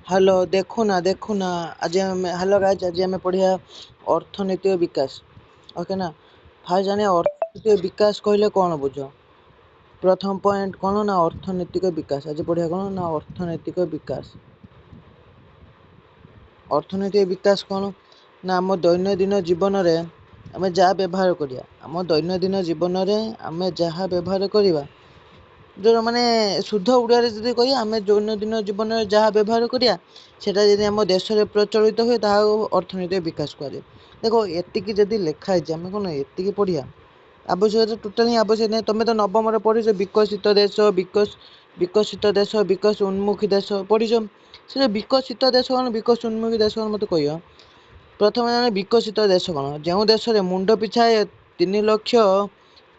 Hello देखु ना आज हम हेलो गाइस आज हमें पढ़िया अर्थनैतिक विकास। ओके ना। फास्ट जाने अर्थनैतिक विकास कहले कौन बुझ। प्रथम पॉइंट कौन ना अर्थनैतिक विकास। आज पढ़िया कौन ना अर्थनैतिक विकास। अर्थनैतिक विकास कौन ना आम दैनंदिन जीवन में आम जहाँ व्यवहार करिया आम दैनंदिन जीवन में आम जहाँ व्यवहार करवा जो माने शुद्ध उड़िया जब कह आम दैनंदिन जीवन में जहाँ व्यवहार करिया सेटा जब आम देश में प्रचलित हुए अर्थनैतिक विकास कहुए। देखो एतिकी जदि लिखाई आम कौन एतिकी पढ़िया आवश्यकता टोटाल ही आवश्यक नहीं। तुम तो नवम पढ़ी विकसित देश विकसित देश विकास उन्मुखी देश पढ़ी से विकसित देश कौन विकास उन्मुखी देश कौन मत कह। प्रथम जाने विकसित देश कौन जो देश में मुंड पिछा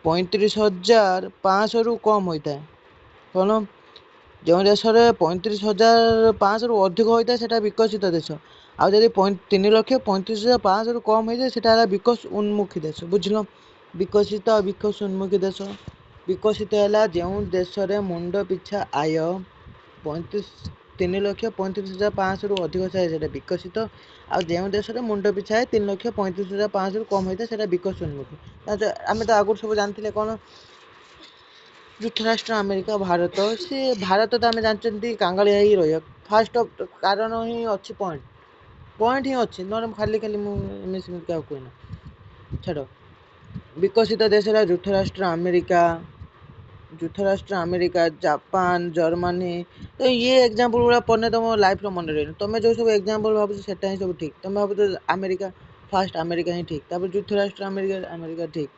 3,35,500 रु कम होता है कौन जो देश में 35,500 रु अधिक होता है सेटा विकसित देश। आउ जब 3,35,500 रु कम हो जाए विकास उन्मुखी देश बुझल। विकसित विकास उन्मुखी देश विकसित है जो देश में मुंड पिछा आय 3,35,500 रु अधिक थाए से विकसित। आ जो देश में मुंड पिछा है 3,35,500 रु कम होता है से विकास उन्मुखी। आम तो आगुरी सब जानते कौन ଯୁକ୍ତରାଷ୍ଟ୍ର ଆମେରିକା ଭାରତ ସେ ଭାରତ ତ ଆମେ ଜାଣିଛନ୍ତି କାଙ୍ଗାଳିଆ ହେଇ ରହିବ ଫାଷ୍ଟ କାରଣ ହିଁ ଅଛି ପଏଣ୍ଟ ହିଁ ଅଛି ନହେଲେ ଖାଲି ଖାଲି ମୁଁ ଏମିତି ସେମିତି କାହାକୁ କୁହେନା ଛାଡ଼। ବିକଶିତ ଦେଶ ହେଲା ଯୁକ୍ତରାଷ୍ଟ୍ର ଆମେରିକା ଜାପାନ ଜର୍ମାନୀ ତ ଇଏ ଏକ୍ଜାମ୍ପଲ୍ ଗୁଡ଼ା ପଢ଼ିଲେ ତୁମ ଲାଇଫ୍ର ମନେ ରହିନି। ତୁମେ ଯେଉଁ ସବୁ ଏକ୍ଜାମ୍ପଲ୍ ଭାବୁଛ ସେଟା ହିଁ ସବୁ ଠିକ୍। ତୁମେ ଭାବୁଛ ଆମେରିକା ଫାଷ୍ଟ ଆମେରିକା ହିଁ ଠିକ୍ ତାପରେ ଯୁକ୍ତରାଷ୍ଟ୍ର ଆମେରିକା ଠିକ୍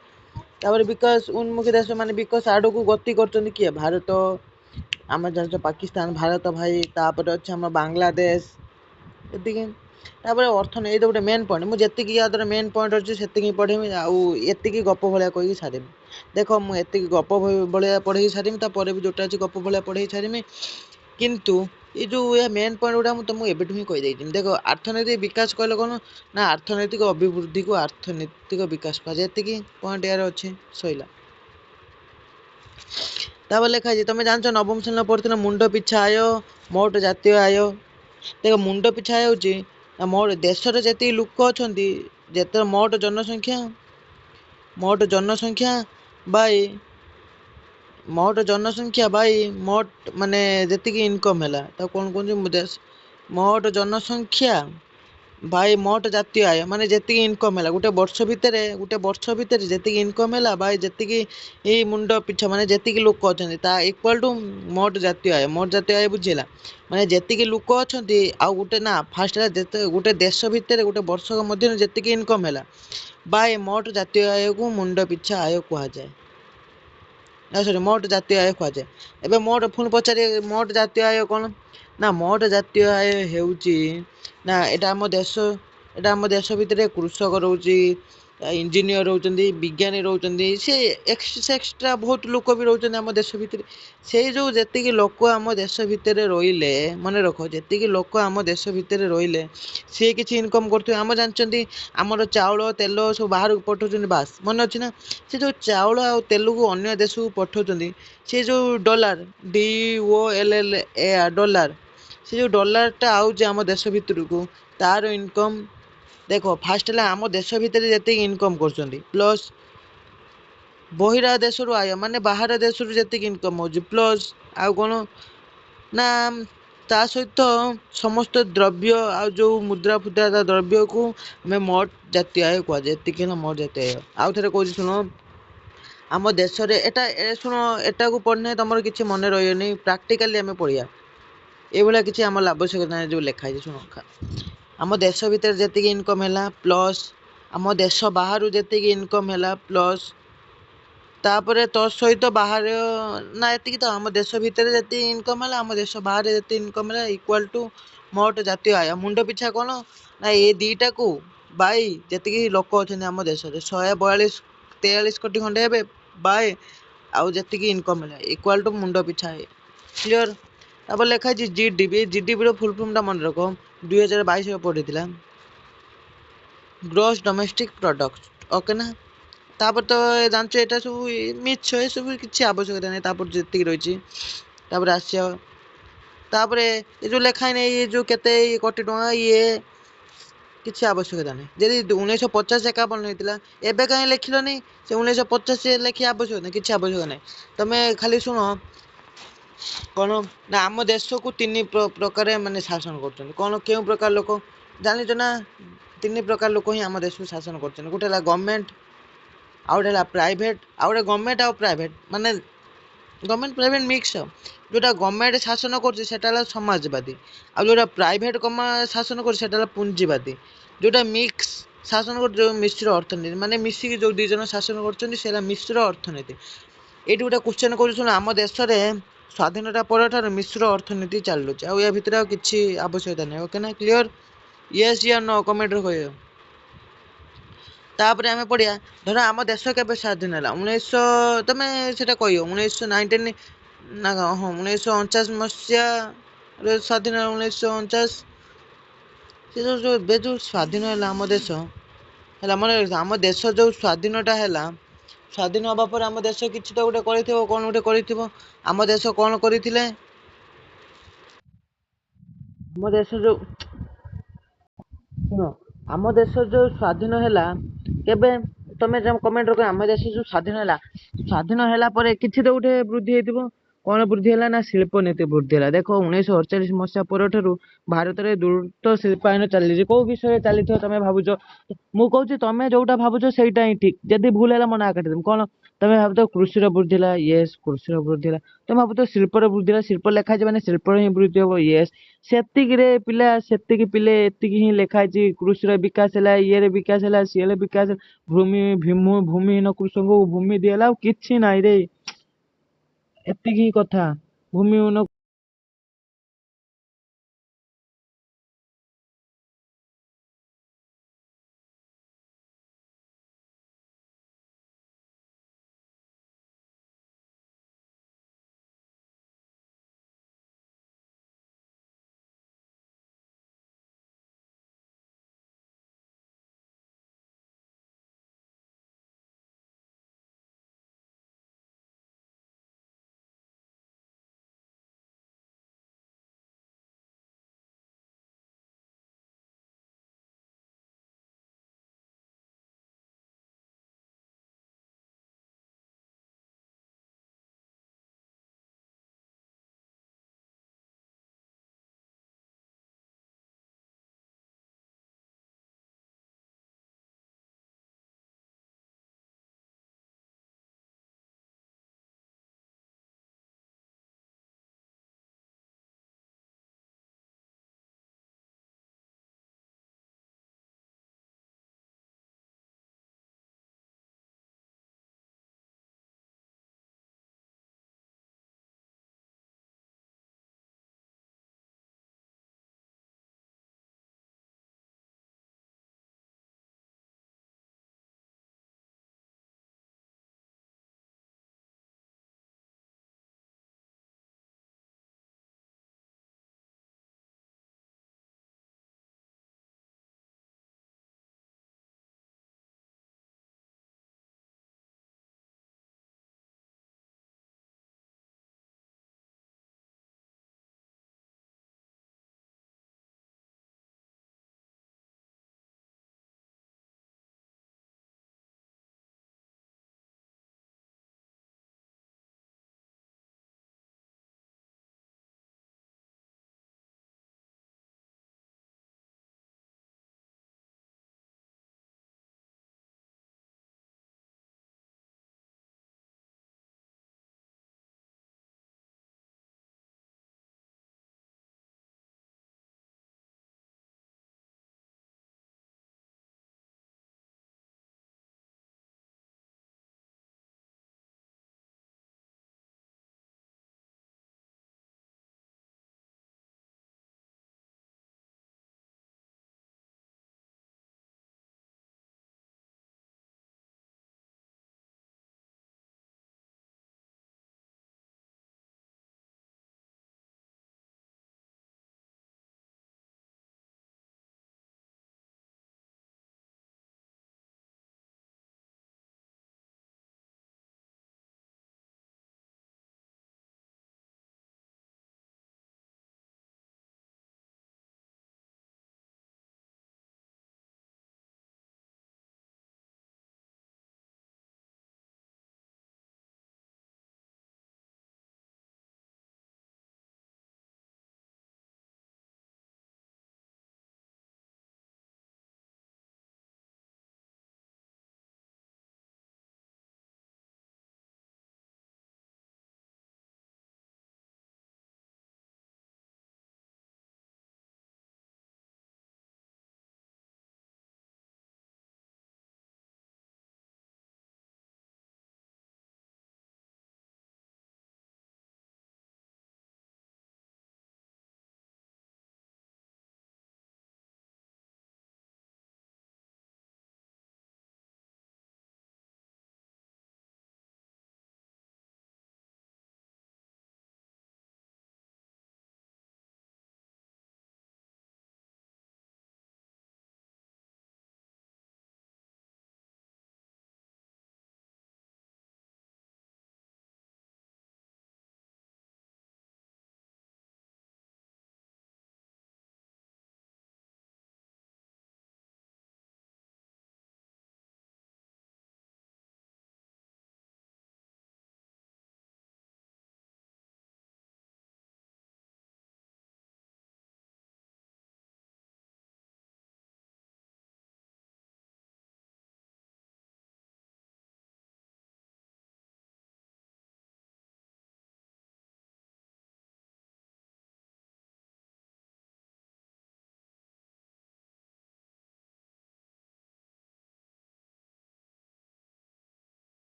ତାପରେ ବିକାଶ ଉନ୍ମୁଖୀ ଦେଶ ମାନେ ବିକାଶ ଆଡ଼କୁ ଗତି କରୁଛନ୍ତି କିଏ ଭାରତ ଆମେ ଜାଣିଛ ପାକିସ୍ତାନ ଭାରତ ଭାଇ ତାପରେ ଅଛି ଆମର ବାଂଲାଦେଶ ଏତିକି। ତାପରେ ଅର୍ଥନୀତି ଏଇଟା ଗୋଟେ ମେନ୍ ପଏଣ୍ଟ ମୁଁ ଯେତିକି ୟା ଦ୍ୱାରା ମେନ୍ ପଏଣ୍ଟ ଅଛି ସେତିକି ପଢ଼ିବି ଆଉ ଏତିକି ଗପ ଭଳିଆ କହିକି ସାରିବି। ଦେଖ ମୁଁ ଏତିକି ଗପ ଭଳିଆ ପଢ଼େଇ ସାରିମି ତାପରେ ବି ଯେଉଁଟା ଅଛି ଗପ ଭଳିଆ ପଢ଼େଇ ସାରିମି କିନ୍ତୁ ये जो यह मेन पॉइंट गुड़ा तुमको एबेठू ही कहीदे। देख अर्थनैतिक विकास कहले कौन ना अर्थनैतिक अभिवृद्धि को अर्थनैतिक विकास कहुए जी पॉइंट यार अच्छे सैला। तापर लिखा है तुम जानच नवम श्रेणी पढ़ी मुंड पिछा आय मोट जातीय आय। देख मुंड पिछा आय हूँ मोट देश जी लोक अच्छा जिते मोट जनसंख्या बाई मोट माने जी इनकम है कौन कहते मोट जनसंख्या भाई मोट जातीय आय माने जी इनकम है गोटे वर्ष भितर जी इनकम है भाई जी मुंड पिछा माने जी लोक अच्छा इक्वाल टू मोट जातीय आय बुझेगा माने जी लोक अच्छा गोटे ना फास्ट गोटे देश भितर गोटे वर्ष मध्य जी इनकम है भाई मोट जातीय आय को मुंड पिछा आय कहुए सॉरी मोट जातीय आय कहुए। एवं मोट पुणी पचारे मोट जातीय आय कौन ना मोट जातीय आय होउची ना एटा आम देश भितर कृषक रोचे इंजीनियर रोचंदी विज्ञानी रोचंदी से एक्सट्रा बहुत लोक भी रोचंदी आम देश भितर से जो जी लोक आम देश भितर रहिले मन रख जी लोक आम देश भितर रहिले सी किसी इनकम करते आम जानते आमर चाउल तेल सब बाहर को पठाउछन्ति बास मन अच्छी ना से जो चाउल आ तेल को अन्य देश को पठाउछन्ति से जो डॉलर DOLLAR डॉलर से जो डॉलरटा आउचे आम देश भितर को तार इनकम देख फास्ट है आम देश भितर जी इनकम कर प्लस बहिरा देश आय माने बाहर देश जी इनकम हो प्लस आउ कौन ना ता सहित समस्त द्रव्य आ जो मुद्रा फुद्रा द्रव्य को हमें मोट जातीय आय कहुए जी मोट जातीय आय आउ थे कह शुण आम देश शुण एटा को पढ़ने तुम किसी मन रही प्राक्टिकाली आम पढ़िया ये किसी आम आवश्यकता जो लिखाई शुण आम देश भितर जी इनकम है प्लस आम देश बाहर जी इनकम है प्लस तापर तो सहित बाहर ना ये तो आम देश भितर जी इनकम है आम देश बाहर जी इनकम है इक्वाल टू मोट जातीय आय मुंड पिछा कौन ना ये दीटा को बाई जी लोक अच्छा आम देश 142-143 कोटी खंडे हे बाय आउ जी इनकम है इक्वाल टू मुंड पिछा आय क्लीयर। तापर लिखा है जीडीपी फुल फॉर्म मन रख 2022 पढ़ी ग्रॉस डोमेस्टिक प्रोडक्ट ओके ना। तापर तो जानते यहाँ सब मिछ ये सब किसी आवश्यकता नहीं जी रही आसिया ତାପରେ ଏ ଯୋଉ ଲେଖା ହେଇନି ଏ ଯୋଉ କେତେ କୋଟି ଟଙ୍କା ଇଏ କିଛି ଆବଶ୍ୟକତା ନାହିଁ। ଯଦି 1950-51 ହେଇଥିଲା ଏବେ କାହିଁ ଲେଖିଲନି? ସେ 1950 ଲେଖିବା ଆବଶ୍ୟକ ନାହିଁ, କିଛି ଆବଶ୍ୟକ ନାହିଁ। ତମେ ଖାଲି ଶୁଣ କଣ ନା ଆମ ଦେଶକୁ ତିନି ପ୍ରକାର ମାନେ ଶାସନ କରୁଛନ୍ତି। କଣ କେଉଁ ପ୍ରକାର ଲୋକ ଜାଣିଛ ନା? ତିନି ପ୍ରକାର ଲୋକ ହିଁ ଆମ ଦେଶକୁ ଶାସନ କରୁଛନ୍ତି। ଗୋଟେ ହେଲା ଗଭର୍ଣ୍ଣମେଣ୍ଟ, ଆଉ ଗୋଟେ ହେଲା ପ୍ରାଇଭେଟ, ଆଉ ଗୋଟେ ଗଭର୍ଣ୍ଣମେଣ୍ଟ ଆଉ ପ୍ରାଇଭେଟ ମାନେ ଗଭର୍ଣ୍ଣମେଣ୍ଟ ପ୍ରାଇଭେଟ ମିକ୍ସ। ଯୋଉଟା ଗଭର୍ଣ୍ଣମେଣ୍ଟ ଶାସନ କରୁଛି ସେଟା ହେଲା ସମାଜବାଦୀ, ଆଉ ଯୋଉଟା ପ୍ରାଇଭେଟ ଶାସନ କରୁଛି ସେଟା ହେଲା ପୁଞ୍ଜିବାଦୀ। ଯୋଉଟା ମିକ୍ସ ଶାସନ କରୁଛି ଯୋଉ ମିଶ୍ର ଅର୍ଥନୀତି ମାନେ ମିଶିକି ଯୋଉ ଦି ଜଣ ଶାସନ କରୁଛନ୍ତି ସେଇଟା ମିଶ୍ର ଅର୍ଥନୀତି। ଏଇଠି ଗୋଟେ କ୍ୱେଶ୍ଚନ କରୁଛି ଶୁଣ, ଆମ ଦେଶରେ ସ୍ୱାଧୀନତା ପରଠାରୁ ମିଶ୍ର ଅର୍ଥନୀତି ଚାଲୁଛି, ଆଉ ୟା ଭିତରେ ଆଉ କିଛି ଆବଶ୍ୟକତା ନାହିଁ। ଓକେ ନା? କ୍ଲିୟର? ୟେସ୍ ୟା ନୋ କମେଣ୍ଟରେ କହିବ। ତାପରେ ଆମେ ପଢିବା, ଧର ଆମ ଦେଶ କେବେ ସ୍ୱାଧୀନ ହେଲା? ତମେ ସେଟା କହିବ 1919 ନା ହଁ 1949 ମସିହାରେ ସ୍ୱାଧୀନ ହେଲା। 1949 ସେ ଯୋଉ ଏବେ ଯୋଉ ସ୍ୱାଧୀନ ହେଲା ଆମ ଦେଶ ହେଲା, ମନେ ରଖିଥା ଆମ ଦେଶ ଯୋଉ ସ୍ୱାଧୀନଟା ହେଲା, ସ୍ୱାଧୀନ ହବା ପରେ ଆମ ଦେଶ କିଛି ତ ଗୋଟେ କରିଥିବ, କଣ ଗୋଟେ କରିଥିବ। ଆମ ଦେଶ କଣ କରିଥିଲେ? ଆମ ଦେଶ ଯୋଉ ଶୁଣ, ଆମ ଦେଶ ଯୋଉ ସ୍ୱାଧୀନ ହେଲା କେବେ? ତମେ କମେଣ୍ଟ ରଖ ଆମ ଦେଶ ଯୋଉ ସ୍ୱାଧୀନ ହେଲା, ସ୍ୱାଧୀନ ହେଲା ପରେ କିଛି ତ ଗୋଟେ ବୃଦ୍ଧି ହେଇଥିବ। କଣ ବୃଦ୍ଧି ହେଲା ନା ଶିଳ୍ପ ନୀତି ବୃଦ୍ଧି ହେଲା। ଦେଖ 1948 ମସିହା ପରଠାରୁ ଭାରତରେ ଦ୍ରୁତ ଶିଳ୍ପାୟନ ଚାଲିଛି। କୋଉ ବିଷୟରେ ଚାଲିଥିବ ତମେ ଭାବୁଛ? ମୁଁ କହୁଛି ତମେ ଯୋଉଟା ଭାବୁଛ ସେଇଟା ହିଁ ଠିକ। ଯଦି ଭୁଲ ହେଲା ମୋ ନାଁ କାଟିଦେବି। କଣ ତମେ ଭାବୁଛ? କୃଷିର ବୃଦ୍ଧି ହେଲା, ୟେସ୍ କୃଷିର ବୃଦ୍ଧି ହେଲା। ତମେ ଭାବୁଛ ଶିଳ୍ପର ବୃଦ୍ଧି ହେଲା, ଶିଳ୍ପ ଲେଖା ହେଇଛି ମାନେ ଶିଳ୍ପର ହିଁ ବୃଦ୍ଧି ହବ, ୟେସ୍। ସେତିକିରେ ପିଲା ସେତିକି ପିଲେ ଏତିକି ହିଁ ଲେଖା ହେଇଛି। କୃଷିର ବିକାଶ ହେଲା, ଇଏରେ ବିକାଶ ହେଲା, ସିଏରେ ବିକାଶ, ଭୂମିହୀନ କୃଷକଙ୍କୁ ଭୂମି ଦିଆହେଲା, ଆଉ କିଛି ନାହିଁ ରେ। ଏତିକି ହିଁ କଥା। ଭୂମିହୀନ